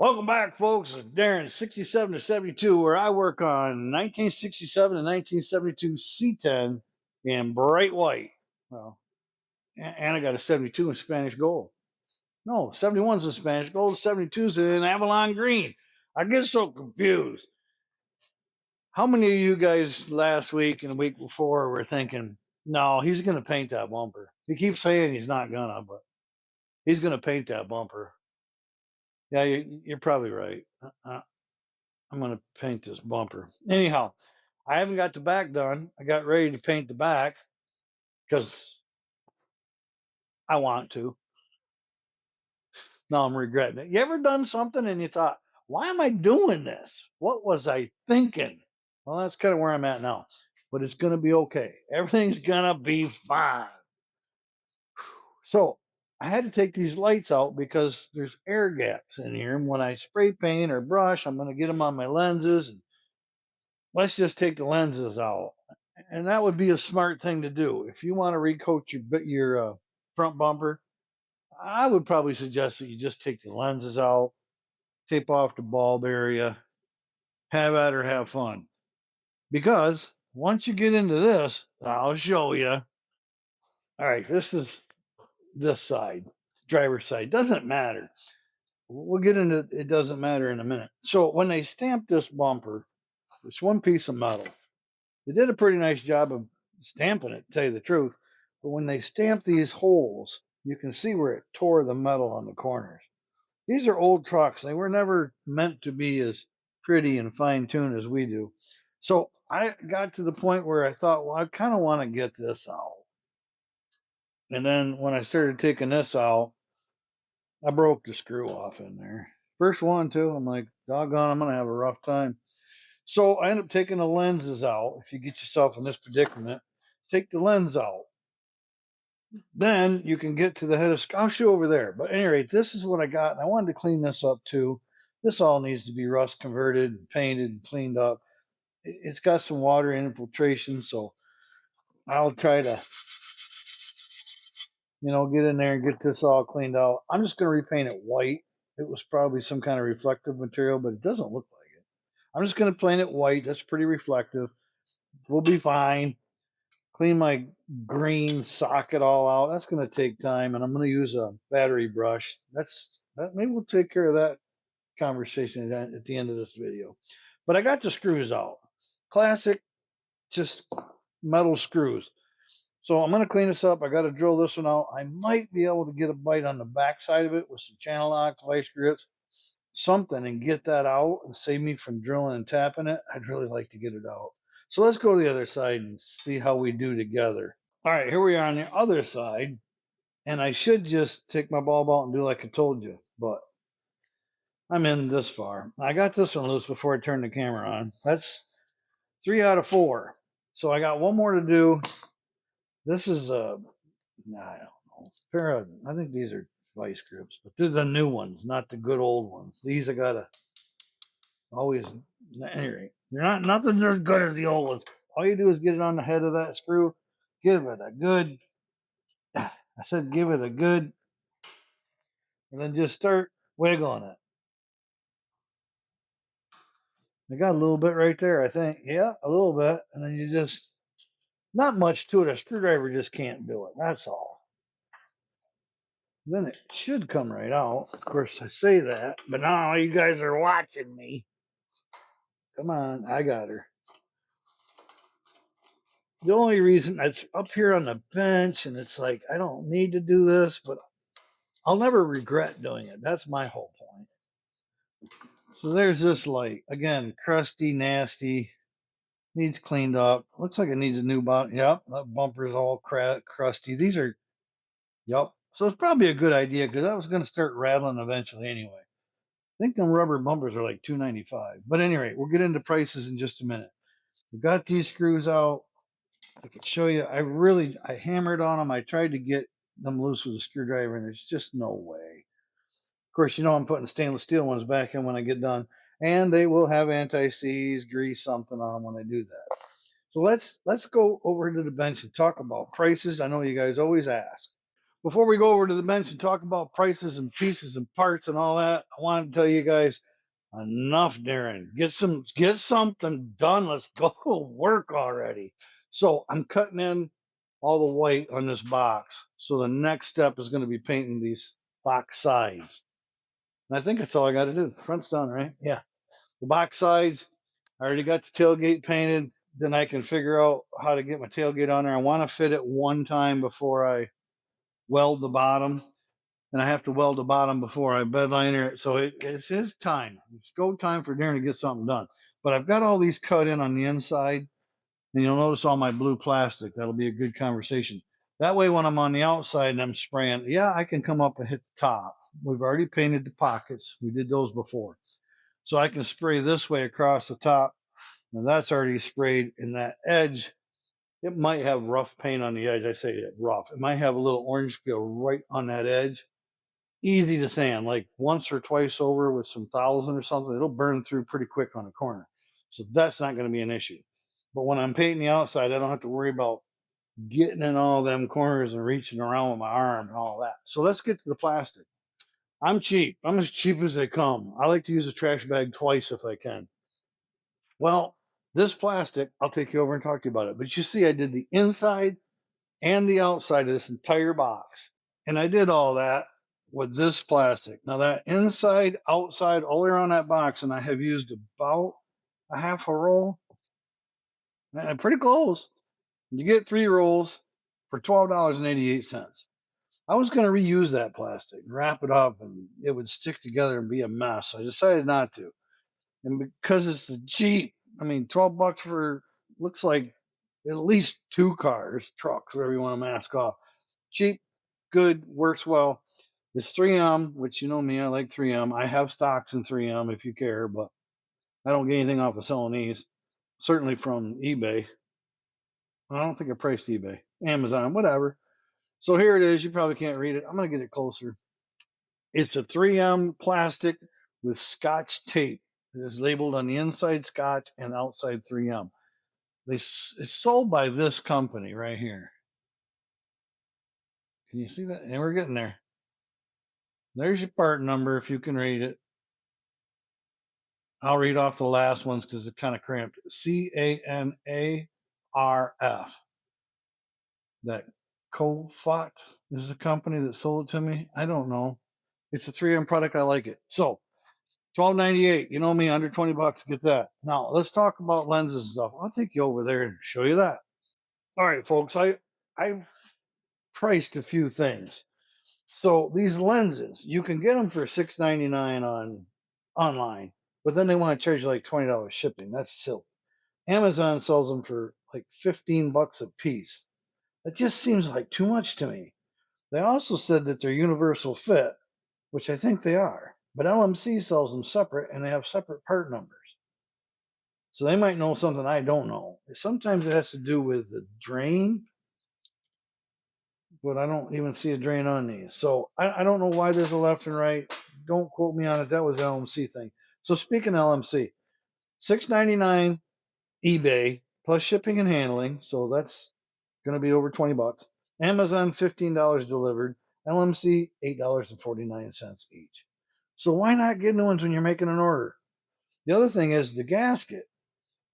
Welcome back, folks. It's Darren, 67 to 72, where I work on 1967 and 1972 C10 in bright white. Well, and I got a 72 in Spanish gold. No, 71's in Spanish gold, 72's in Avalon Green. I get so confused. How many of you guys last week and the week before were thinking, no, he's going to paint that bumper? He keeps saying he's not going to, but he's going to paint that bumper. Yeah, you're probably right. I'm going to paint this bumper. Anyhow, I haven't got the back done. I got ready to paint the back because I want to. Now I'm regretting it. You ever done something and you thought, why am I doing this? What was I thinking? Well, that's kind of where I'm at now. But it's going to be okay. Everything's going to be fine. So I had to take these lights out because there's air gaps in here. And when I spray paint or brush, I'm going to get them on my lenses. And let's just take the lenses out. And that would be a smart thing to do. If you want to recoat your front bumper, I would probably suggest that you just take the lenses out, tape off the bulb area, have at or have fun. Because once you get into this, I'll show you. All right, this is this side, driver's side. Doesn't matter. We'll get into it doesn't matter in a minute. So when they stamped this bumper, it's one piece of metal. They did a pretty nice job of stamping it, to tell you the truth. But when they stamped these holes, you can see where it tore the metal on the corners. These are old trucks. They were never meant to be as pretty and fine-tuned as we do. So I got to the point where I thought, well, I kind of want to get this out. And then when I started taking this out, I broke the screw off in there. First one, too. I'm like, doggone, I'm going to have a rough time. So I ended up taking the lenses out. If you get yourself in this predicament, take the lens out. Then you can get to the head of, I'll show over there. But at any rate, this is what I got. And I wanted to clean this up too. This all needs to be rust converted and painted and cleaned up. It's got some water infiltration, so I'll try to, get in there and get this all cleaned out. I'm just going to repaint it white. It was probably some kind of reflective material, but it doesn't look like it. I'm just going to paint it white. That's pretty reflective. We'll be fine. Clean my green socket all out. That's going to take time, and I'm going to use a battery brush. Maybe we'll take care of that conversation at the end of this video. But I got the screws out. Classic, just metal screws. So I'm going to clean this up. I got to drill this one out. I might be able to get a bite on the back side of it with some channel locks, vice grips, something, and get that out and save me from drilling and tapping it. I'd really like to get it out. So let's go to the other side and see how we do together. All right, here we are on the other side. And I should just take my bulb out and do like I told you, but I'm in this far. I got this one loose before I turned the camera on. That's 3 out of 4. So I got one more to do. This is I don't know. I think these are vice grips, but they're the new ones, not the good old ones. These I gotta always, anyway, they're not nothing as good as the old ones. All you do is get it on the head of that screw, give it a good, I said give it a good, and then just start wiggling it. I got a little bit right there, I think. Yeah, a little bit. And then you just, not much to it. A screwdriver just can't do it. That's all. Then it should come right out. Of course, I say that, but now you guys are watching me. Come on, I got her. The only reason it's up here on the bench and it's like, I don't need to do this, but I'll never regret doing it. That's my whole point. So there's this light. Again, crusty, nasty, needs cleaned up. Looks like it needs a new bumper. Yep, that bumper is all crusty. These are, yep. So it's probably a good idea because I was going to start rattling eventually anyway. I think them rubber bumpers are like $2.95. But anyway, we'll get into prices in just a minute. We've got these screws out. I could show you. I hammered on them. I tried to get them loose with a screwdriver, and there's just no way. Of course, I'm putting stainless steel ones back in when I get done, and they will have anti-seize, grease, something on them when I do that. So let's go over to the bench and talk about prices. I know you guys always ask. Before we go over to the bench and talk about prices and pieces and parts and all that, I want to tell you guys, enough, Darren. Get something done. Let's go work already. So I'm cutting in all the white on this box. So the next step is going to be painting these box sides. And I think that's all I got to do. Front's done, right? Yeah. The box sides, I already got the tailgate painted. Then I can figure out how to get my tailgate on there. I want to fit it one time before I weld the bottom. And I have to weld the bottom before I bed liner it. So it's his time. It's go time for Darren to get something done. But I've got all these cut in on the inside. And you'll notice all my blue plastic. That'll be a good conversation. That way, when I'm on the outside and I'm spraying, yeah, I can come up and hit the top. We've already painted the pockets. We did those before. So I can spray this way across the top. And that's already sprayed. And that edge, it might have rough paint on the edge. I say it rough. It might have a little orange peel right on that edge. Easy to sand, like once or twice over with some 1,000 or something. It'll burn through pretty quick on the corner. So that's not going to be an issue. But when I'm painting the outside, I don't have to worry about getting in all them corners and reaching around with my arm and all that. So let's get to the plastic. I'm cheap. I'm as cheap as they come. I like to use a trash bag twice if I can. Well, this plastic, I'll take you over and talk to you about it. But you see, I did the inside and the outside of this entire box. And I did all that with this plastic. Now that inside, outside, all around that box, and I have used about a half a roll. And pretty close. You get 3 rolls for $12.88. I was going to reuse that plastic and wrap it up and it would stick together and be a mess. I decided not to. And because it's the Jeep, I mean, $12 for looks like at least 2 cars, trucks, whatever you want to mask off. Cheap, good, works well. It's 3M, which you know me, I like 3M. I have stocks in 3M if you care, but I don't get anything off of selling these. Certainly from eBay. I don't think I priced eBay, Amazon, whatever. So here it is. You probably can't read it. I'm going to get it closer. It's a 3M plastic with Scotch tape. It is labeled on the inside Scotch and outside 3M. It's sold by this company right here. Can you see that? And we're getting there. There's your part number if you can read it. I'll read off the last ones because it's kind of cramped. CANARF. That Kofot is the company that sold it to me. I don't know. It's a 3M product. I like it. So $12.98. You know me, under $20. Get that. Now let's talk about lenses and stuff. I'll take you over there and show you that. All right, folks. I priced a few things. So these lenses, you can get them for $6.99 on online, but then they want to charge you like $20 shipping. That's silly. Amazon sells them for like $15 a piece. That just seems like too much to me. They also said that they're universal fit, which I think they are, but LMC sells them separate and they have separate part numbers. So they might know something I don't know. Sometimes it has to do with the drain, but I don't even see a drain on these. So I don't know why there's a left and right. Don't quote me on it. That was an LMC thing. So speaking of LMC, $6.99 eBay plus shipping and handling. So that's going to be over $20. Amazon, $15 delivered. LMC, $8.49 each. So why not get new ones when you're making an order? The other thing is the gasket.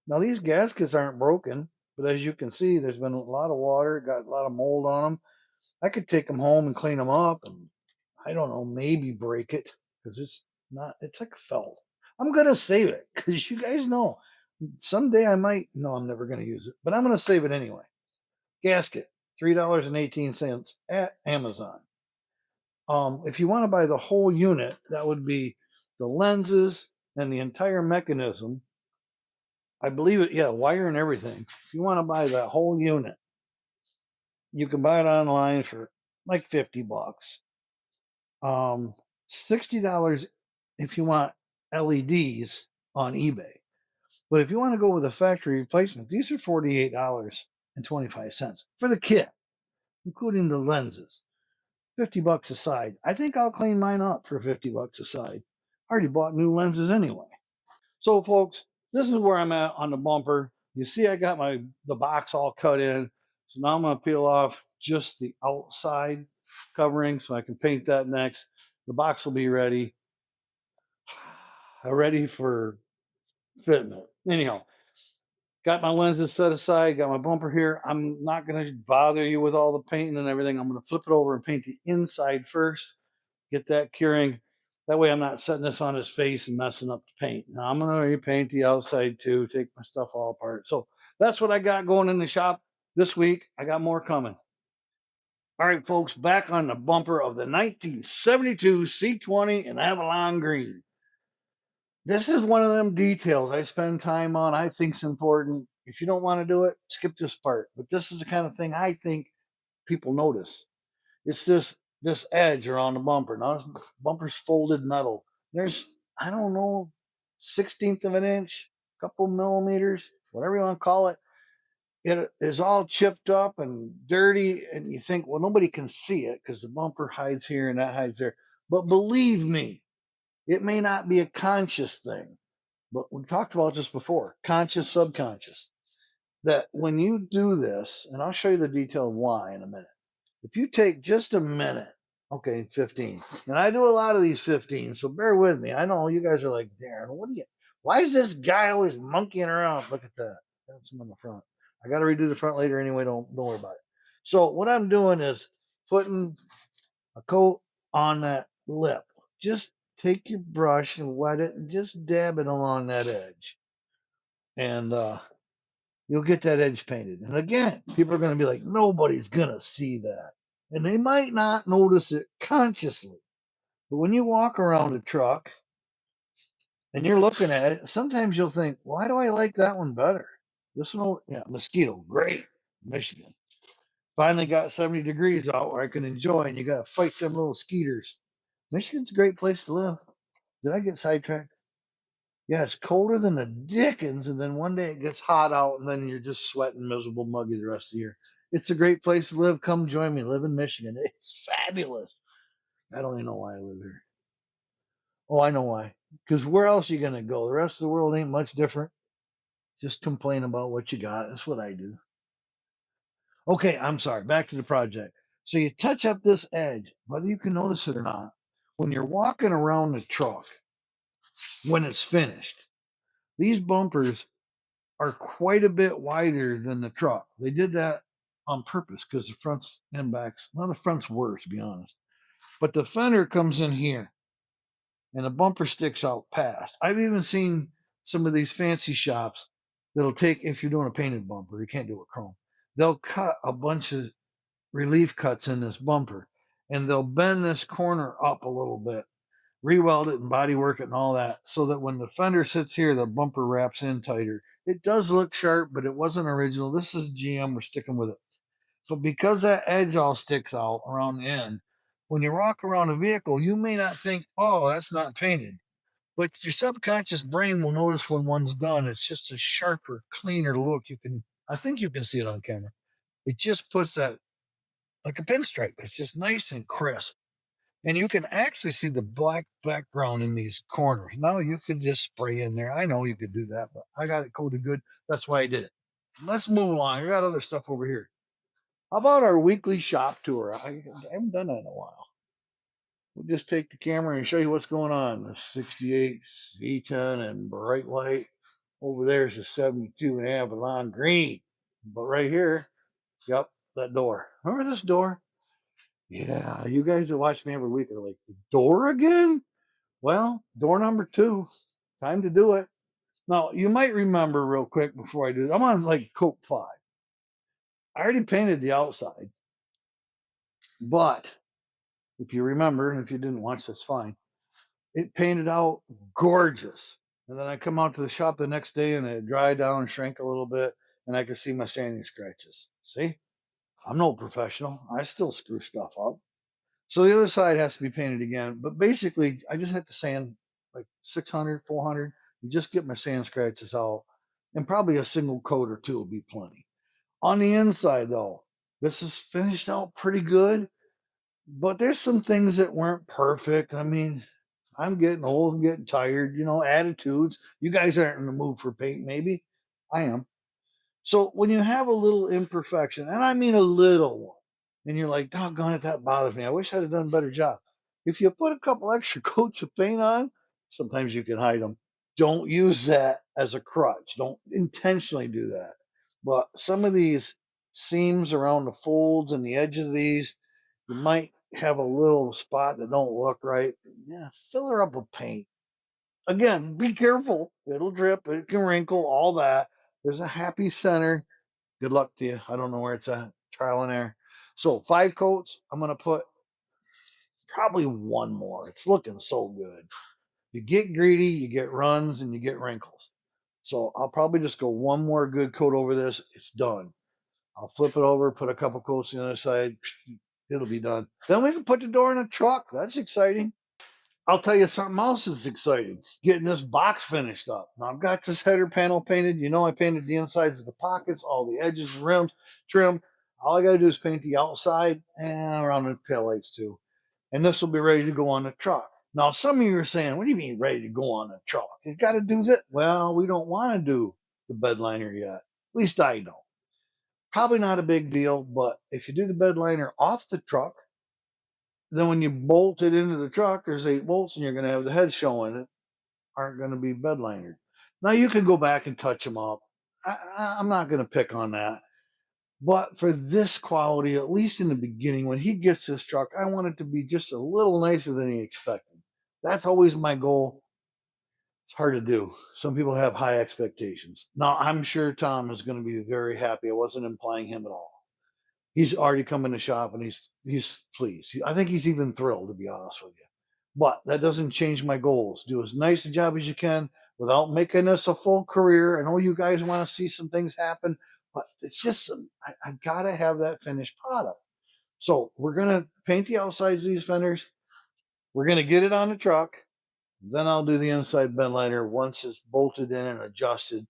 Now these gaskets aren't broken, but as you can see, there's been a lot of water, got a lot of mold on them. I could take them home and clean them up and I don't know, maybe break it because it's like felt. I'm going to save it because you guys know someday I might, no, I'm never going to use it, but I'm going to save it anyway. Gasket, $3.18 at Amazon. If you want to buy the whole unit, that would be the lenses and the entire mechanism. I believe it, yeah, wire and everything. If you want to buy that whole unit, you can buy it online for like $50. $60 if you want LEDs on eBay. But if you want to go with a factory replacement, these are $48.25 for the kit, including the lenses. $50 a side. I think I'll clean mine up for $50 a side. I already bought new lenses anyway. So folks, this is where I'm at on the bumper. You see I got the box all cut in. So now I'm going to peel off just the outside. covering so I can paint that next. The box will be ready. Ready for fitting it. Anyhow, got my lenses set aside, got my bumper here. I'm not going to bother you with all the painting and everything. I'm going to flip it over and paint the inside first, get that curing. That way I'm not setting this on his face and messing up the paint. Now I'm going to repaint the outside too, take my stuff all apart. So that's what I got going in the shop this week. I got more coming. All right, folks, back on the bumper of the 1972 C20 in Avalon Green. This is one of them details I spend time on. I think's important. If you don't want to do it, skip this part. But this is the kind of thing I think people notice. It's this edge around the bumper. Now this bumper's folded metal. There's, I don't know, 1/16 of an inch, a couple millimeters, whatever you want to call it. It is all chipped up and dirty, and you think, well, nobody can see it because the bumper hides here and that hides there. But believe me, it may not be a conscious thing. But we talked about this before, conscious, subconscious, that when you do this, and I'll show you the detail of why in a minute. If you take just a minute, okay, 15, and I do a lot of these 15, so bear with me. I know you guys are like, Darren, why is this guy always monkeying around? Look at that. That's him on the front. I got to redo the front later anyway. Don't worry about it. So what I'm doing is putting a coat on that lip. Just take your brush and wet it and just dab it along that edge. And you'll get that edge painted. And again, people are going to be like, nobody's going to see that. And they might not notice it consciously. But when you walk around a truck and you're looking at it, sometimes you'll think, why do I like that one better? This one, yeah, mosquito, great, Michigan. Finally got 70 degrees out where I can enjoy, and you got to fight them little skeeters. Michigan's a great place to live. Did I get sidetracked? Yeah, it's colder than the dickens, and then one day it gets hot out, and then you're just sweating, miserable, muggy the rest of the year. It's a great place to live. Come join me. Live in Michigan. It's fabulous. I don't even know why I live here. Oh, I know why. Because where else are you going to go? The rest of the world ain't much different. Just complain about what you got. That's what I do. Okay, I'm sorry. Back to the project. So you touch up this edge, whether you can notice it or not, when you're walking around the truck, when it's finished, these bumpers are quite a bit wider than the truck. They did that on purpose because the fronts and backs, well, the front's worse, to be honest. But the fender comes in here and the bumper sticks out past. I've even seen some of these fancy shops that'll take, if you're doing a painted bumper, you can't do it chrome, they'll cut a bunch of relief cuts in this bumper and they'll bend this corner up a little bit, re-weld it and body work it and all that, so that when the fender sits here, the bumper wraps in tighter. It does look sharp, but it wasn't original. This is GM. We're sticking with it. But because that edge all sticks out around the end, when you walk around a vehicle, you may not think, oh, that's not painted. But your subconscious brain will notice when one's done. It's just a sharper, cleaner look. I think you can see it on camera. It just puts that like a pinstripe. It's just nice and crisp. And you can actually see the black background in these corners. Now you could just spray in there. I know you could do that, but I got it coated good. That's why I did it. Let's move along. I got other stuff over here. How about our weekly shop tour? I haven't done that in a while. We'll just take the camera and show you what's going on. The 68 C10 and Bright White. Over there is the 72 Avalon Green. But right here, yep, that door. Remember this door? Yeah, you guys that watch me every week are like, the door again? Well, door number 2. Time to do it. Now, you might remember real quick before I do this, I'm on like coat 5. I already painted the outside. But if you remember, and if you didn't watch, that's fine. It painted out gorgeous. And then I come out to the shop the next day and it dried down and shrank a little bit, and I could see my sanding scratches. See? I'm no professional. I still screw stuff up. So the other side has to be painted again. But basically, I just had to sand like 600, 400, and just get my sand scratches out. And probably a single coat or two will be plenty. On the inside, though, this is finished out pretty good. But there's some things that weren't perfect. I mean, I'm getting old and getting tired, attitudes. You guys aren't in the mood for paint, maybe. I am. So when you have a little imperfection, and I mean a little one, and you're like, doggone it, that bothers me. I wish I'd have done a better job. If you put a couple extra coats of paint on, sometimes you can hide them. Don't use that as a crutch. Don't intentionally do that. But some of these seams around the folds and the edge of these, you might have a little spot that don't look right. Yeah, fill her up with paint. Again, be careful. It'll drip, it can wrinkle, all that. There's a happy center. Good luck to you. I don't know where it's at. Trial and error. So 5 coats. I'm gonna put probably one more. It's looking so good. You get greedy, you get runs, and you get wrinkles. So I'll probably just go one more good coat over this. It's done. I'll flip it over, put a couple coats on the other side. It'll be done. Then we can put the door in the truck. That's exciting. I'll tell you something else is exciting. Getting this box finished up. Now I've got this header panel painted. You know I painted the insides of the pockets, all the edges, rims, trim. All I gotta do is paint the outside and around the taillights too. And this will be ready to go on the truck. Now some of you are saying, what do you mean ready to go on the truck? You gotta do that. Well, we don't want to do the bed liner yet. At least I don't. Probably not a big deal, but if you do the bed liner off the truck, then when you bolt it into the truck, there's 8 bolts and you're going to have the head showing. It aren't going to be bed linered. Now you can go back and touch them up. I'm not going to pick on that. But for this quality, at least in the beginning, when he gets this truck, I want it to be just a little nicer than he expected. That's always my goal. It's hard to do. Some people have high expectations. Now, I'm sure Tom is going to be very happy. I wasn't implying him at all. He's already come in the shop and he's pleased. I think he's even thrilled, to be honest with you. But that doesn't change my goals. Do as nice a job as you can without making this a full career. I know you guys want to see some things happen, but it's just I gotta have that finished product. So we're gonna paint the outsides of these fenders. We're gonna get it on the truck. Then I'll do the inside bed liner once it's bolted in and adjusted.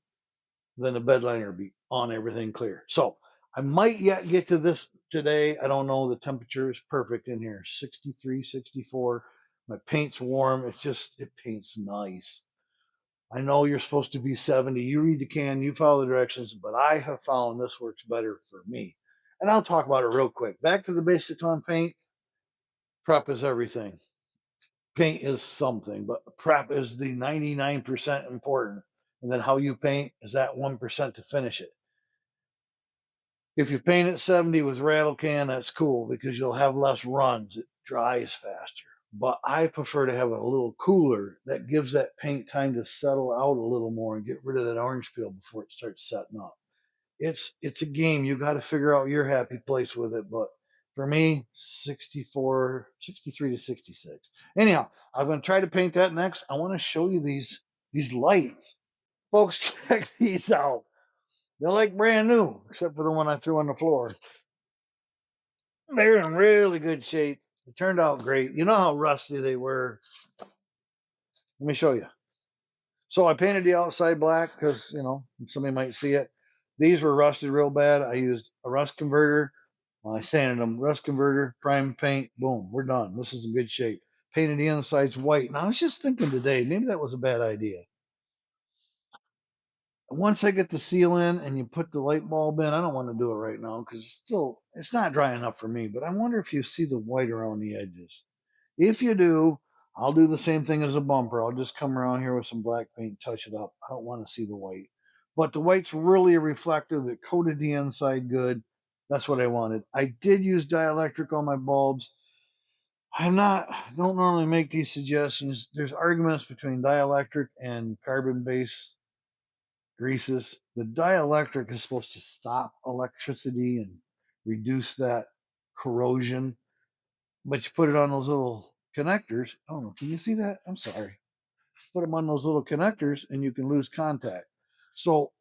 Then the bed liner will be on, everything clear. So I might yet get to this today. I don't know. The temperature is perfect in here, 63, 64. My paint's warm. It paints nice. I know you're supposed to be 70. You read the can, you follow the directions, but I have found this works better for me. And I'll talk about it real quick. Back to the basics on paint. Prep is everything. Paint is something, but prep is the 99% important. And then how you paint is that 1% to finish it. If you paint at 70 with rattle can, that's cool because you'll have less runs. It dries faster. But I prefer to have it a little cooler that gives that paint time to settle out a little more and get rid of that orange peel before it starts setting up. It's a game. You got to figure out your happy place with it. But for me, 64, 63 to 66. Anyhow, I'm going to try to paint that next. I want to show you these lights. Folks, check these out. They're like brand new, except for the one I threw on the floor. They're in really good shape. It turned out great. You know how rusty they were. Let me show you. So I painted the outside black because, somebody might see it. These were rusted real bad. I used a rust converter. I sanded them, rust converter, prime paint, boom, we're done. This is in good shape. Painted the insides white. Now I was just thinking today, maybe that was a bad idea. Once I get the seal in and you put the light bulb in, I don't want to do it right now because it's not dry enough for me. But I wonder if you see the white around the edges. If you do, I'll do the same thing as a bumper. I'll just come around here with some black paint, touch it up. I don't want to see the white. But the white's really a reflective. It coated the inside good. That's what I wanted. I did use dielectric on my bulbs. Don't normally make these suggestions. There's arguments between dielectric and carbon-based greases. The dielectric is supposed to stop electricity and reduce that corrosion, but you put it on those little connectors. Oh, can you see that? I'm sorry. Put them on those little connectors and you can lose contact. So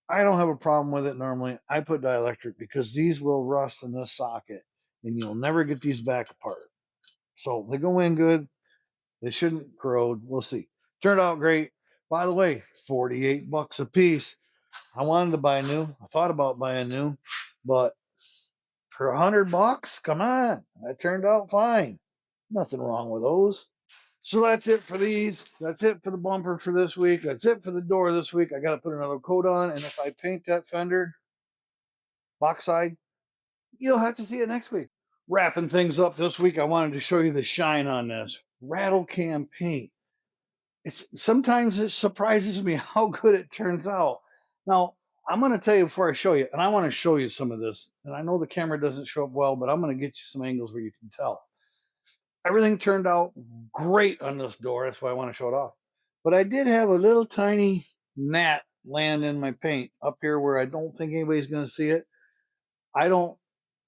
I don't have a problem with it normally. I put dielectric because these will rust in this socket and you'll never get these back apart. So they go in good. They shouldn't corrode. We'll see. Turned out great. By the way, $48 a piece. I wanted to buy new. I thought about buying new, but for $100, come on, that turned out fine. Nothing wrong with those. So that's it for these. That's it for the bumper for this week. That's it for the door this week. I got to put another coat on, and if I paint that fender box side, You'll have to see it next week. Wrapping things up this week, I wanted to show you the shine on this rattle can paint. It's sometimes it surprises me how good it turns out. Now, I'm going to tell you before I show you, and I want to show you some of this. And I know the camera doesn't show up well, but I'm going to get you some angles where you can tell. Everything turned out great on this door. That's why I want to show it off. But I did have a little tiny gnat land in my paint up here where I don't think anybody's going to see it. I don't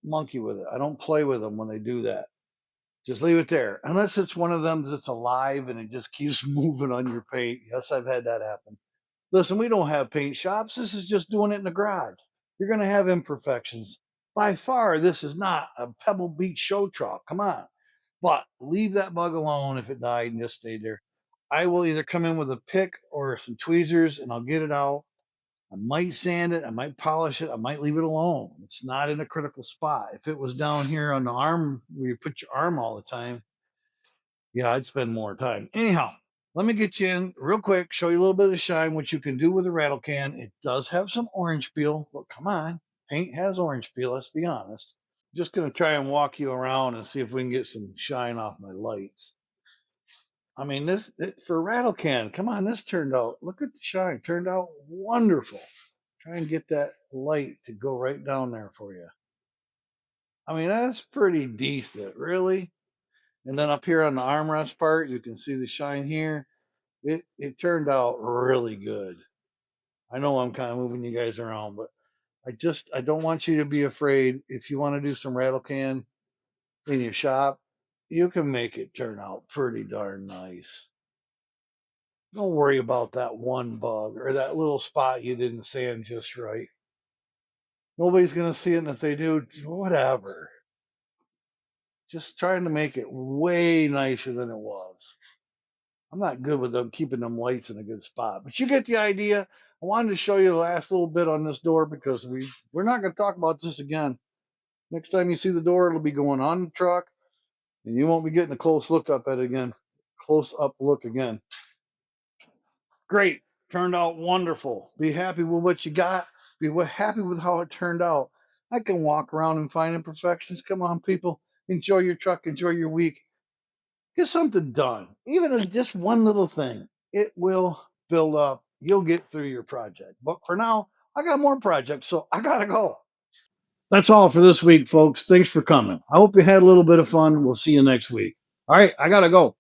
monkey with it. I don't play with them when they do that. Just leave it there. Unless it's one of them that's alive and it just keeps moving on your paint. Yes, I've had that happen. Listen, we don't have paint shops. This is just doing it in the garage. You're going to have imperfections. By far, this is not a Pebble Beach show truck. Come on. But leave that bug alone if it died and just stayed there. I will either come in with a pick or some tweezers and I'll get it out. I might sand it, I might polish it, I might leave it alone. It's not in a critical spot. If it was down here on the arm where you put your arm all the time, yeah, I'd spend more time. Anyhow, let me get you in real quick, show you a little bit of shine, what you can do with a rattle can. It does have some orange peel, but come on, paint has orange peel, let's be honest. Just gonna try and walk you around and see if we can get some shine off my lights. I mean, for a rattle can, come on, this turned out, look at the shine, turned out wonderful. Try and get that light to go right down there for you. I mean, that's pretty decent, really. And then up here on the armrest part, you can see the shine here. It turned out really good. I know I'm kind of moving you guys around, but I don't want you to be afraid. If you want to do some rattle can in your shop, you can make it turn out pretty darn nice. Don't worry about that one bug or that little spot you didn't sand just right. Nobody's gonna see it, and if they do, whatever. Just trying to make it way nicer than it was. I'm not good with them keeping them lights in a good spot, but you get the idea. I wanted to show you the last little bit on this door because we're not going to talk about this again. Next time you see the door, it'll be going on the truck, and you won't be getting a close look up at it again. Close up look again. Great, turned out wonderful. Be happy with what you got. Be happy with how it turned out. I can walk around and find imperfections. Come on, people, enjoy your truck, enjoy your week. Get something done, even if just one little thing. It will build up. You'll get through your project. But for now, I got more projects, so I gotta go. That's all for this week, folks. Thanks for coming. I hope you had a little bit of fun. We'll see you next week. All right, I gotta go.